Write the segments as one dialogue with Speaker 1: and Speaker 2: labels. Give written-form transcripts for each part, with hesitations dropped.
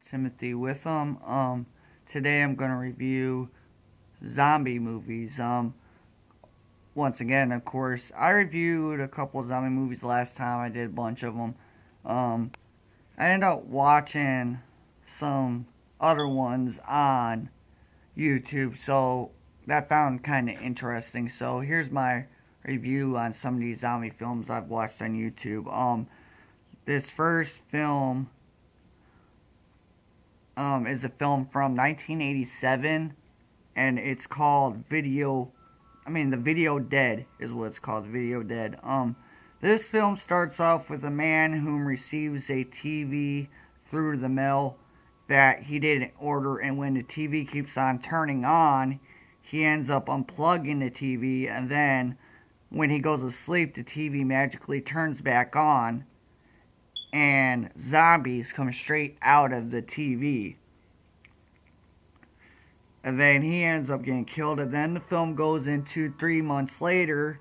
Speaker 1: Timothy Witham. Today I'm going to review zombie movies. Once again, of course, I reviewed a couple of zombie movies last time. I did a bunch of them. I ended up watching some other ones on YouTube, so that found kind of interesting. So here's my review on some of these zombie films I've watched on YouTube. This first film is a film from 1987, and it's called The Video Dead is what it's called, Video Dead. This film starts off with a man whom receives a TV through the mail that he didn't order, and when the TV keeps on turning on, he ends up unplugging the TV, and then when he goes to sleep, the TV magically turns back on, and zombies come straight out of the TV. And then he ends up getting killed, and then the film goes into 3 months later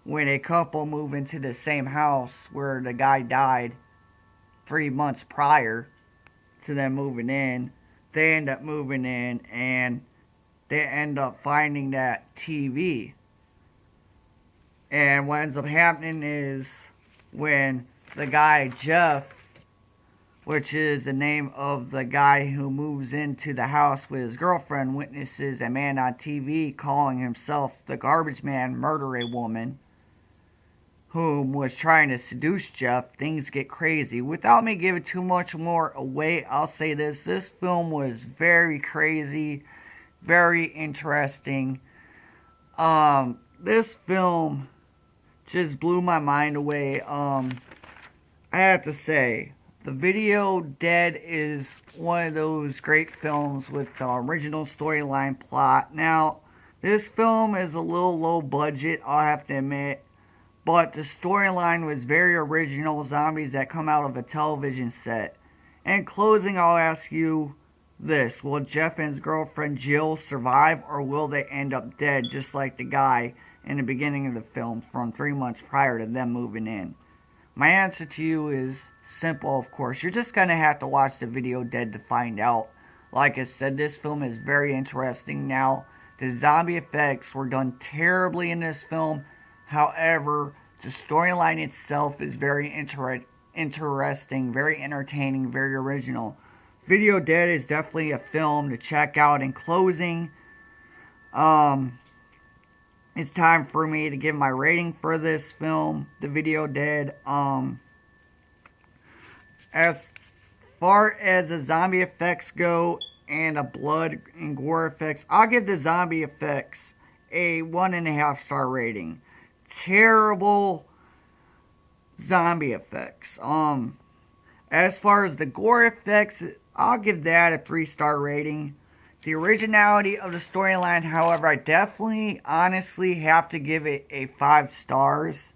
Speaker 1: when a couple move into the same house where the guy died 3 months prior to them moving in. They end up moving in, and they end up finding that TV. And what ends up happening is when the guy Jeff, which is the name of the guy who moves into the house with his girlfriend, witnesses a man on TV calling himself the garbage man murder a woman whom was trying to seduce Jeff. Things get crazy. Without me giving too much more away, I'll say this. This film was very crazy, very interesting. This film just blew my mind away. I have to say, The Video Dead is one of those great films with the original storyline plot. Now, this film is a little low budget, I'll have to admit, but the storyline was very original, zombies that come out of a television set. In closing, I'll ask you this: will Jeff and his girlfriend Jill survive, or will they end up dead just like the guy in the beginning of the film from 3 months prior to them moving in? My answer to you is simple, of course. You're just going to have to watch The Video Dead to find out. Like I said, this film is very interesting. Now, the zombie effects were done terribly in this film. However, the storyline itself is very interesting, very entertaining, very original. Video Dead is definitely a film to check out. In closing, it's time for me to give my rating for this film, The Video Dead. As far as the zombie effects go and the blood and gore effects, I'll give the zombie effects a 1.5 star rating. Terrible zombie effects. As far as the gore effects, I'll give that a 3-star rating. The originality of the storyline, however, I definitely, honestly have to give it a 5 stars.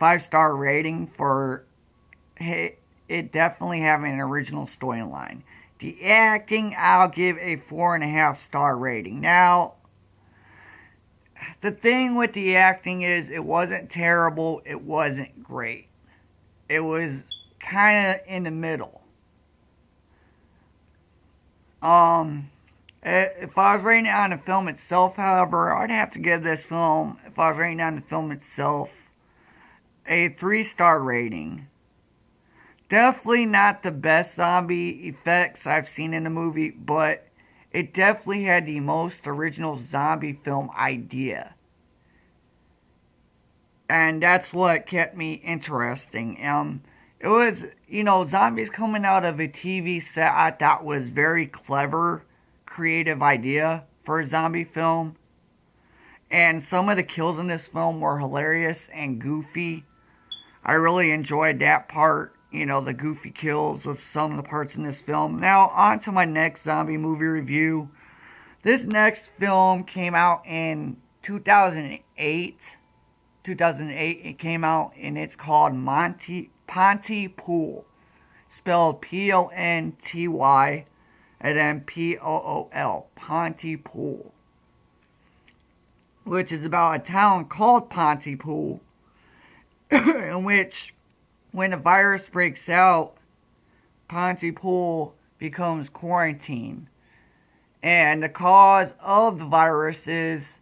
Speaker 1: 5-star rating for it definitely having an original storyline. The acting, I'll give a 4.5 star rating. Now, the thing with the acting is it wasn't terrible, it wasn't great. It was kind of in the middle. If I was rating it on the film itself, however, I'd have to give this film, if I was rating it on the film itself, a 3-star rating. Definitely not the best zombie effects I've seen in a movie, but it definitely had the most original zombie film idea. And that's what kept me interesting. It was, zombies coming out of a TV set, I thought was very clever, creative idea for a zombie film. And some of the kills in this film were hilarious and goofy. I really enjoyed that part, the goofy kills of some of the parts in this film. Now, on to my next zombie movie review. This next film came out in 2008. 2008 it came out, and it's called Pontypool. Spelled P-O-N-T-Y and then P-O-O-L. Pontypool. Which is about a town called Pontypool, in which, when a virus breaks out, Pontypool becomes quarantined. And the cause of the virus is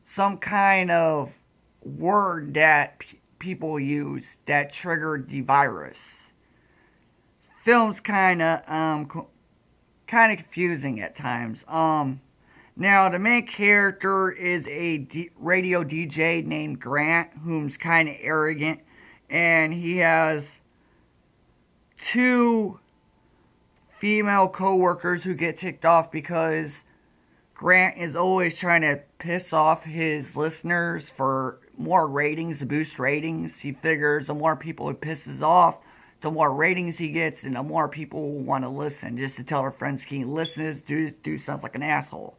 Speaker 1: some kind of word that people use that triggered the virus. Film's kind of confusing at times. Now the main character is a radio DJ named Grant, who's kind of arrogant, and he has two female co-workers who get ticked off because Grant is always trying to piss off his listeners for more ratings, to boost ratings. He figures the more people he pisses off, the more ratings he gets, and the more people will want to listen, just to tell their friends, can you listen to this dude sounds like an asshole.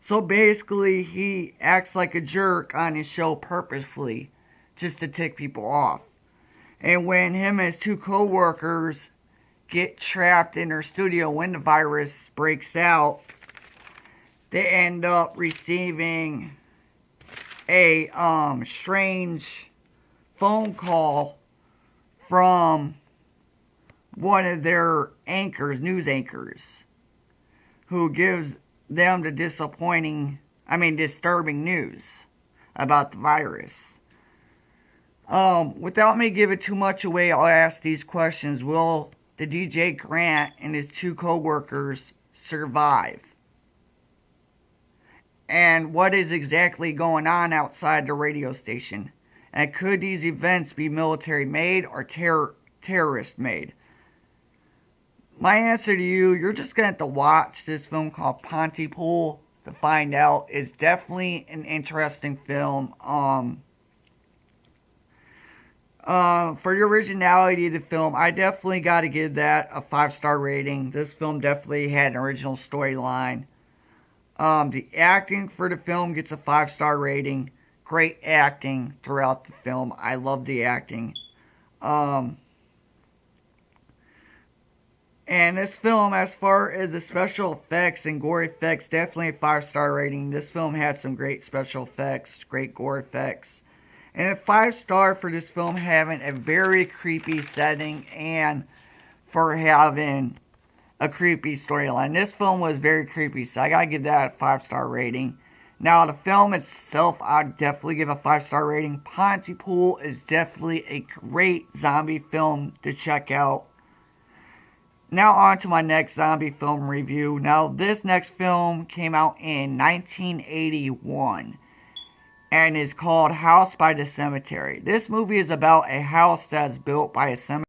Speaker 1: So basically, he acts like a jerk on his show purposely, just to tick people off. And when him and his two co-workers get trapped in their studio when the virus breaks out, they end up receiving a strange phone call from one of their news anchors, who gives them the disturbing news about the virus. Without me giving too much away, I'll ask these questions. Will the DJ Grant and his two co-workers survive? And what is exactly going on outside the radio station? And could these events be military made or terrorist made? My answer to you, you're just going to have to watch this film called Pontypool to find out. It's definitely an interesting film. For the originality of the film, I definitely got to give that a 5-star rating. This film definitely had an original storyline. The acting for the film gets a 5-star rating. Great acting throughout the film. I love the acting. And this film, as far as the special effects and gore effects, definitely a 5-star rating. This film had some great special effects, great gore effects. And a 5-star for this film having a very creepy setting and for having a creepy storyline. This film was very creepy, so I gotta give that a 5-star rating. Now, the film itself, I'd definitely give a 5-star rating. Pontypool is definitely a great zombie film to check out. Now on to my next zombie film review. Now this next film came out in 1981 and is called House by the Cemetery. This movie is about a house that's built by a cemetery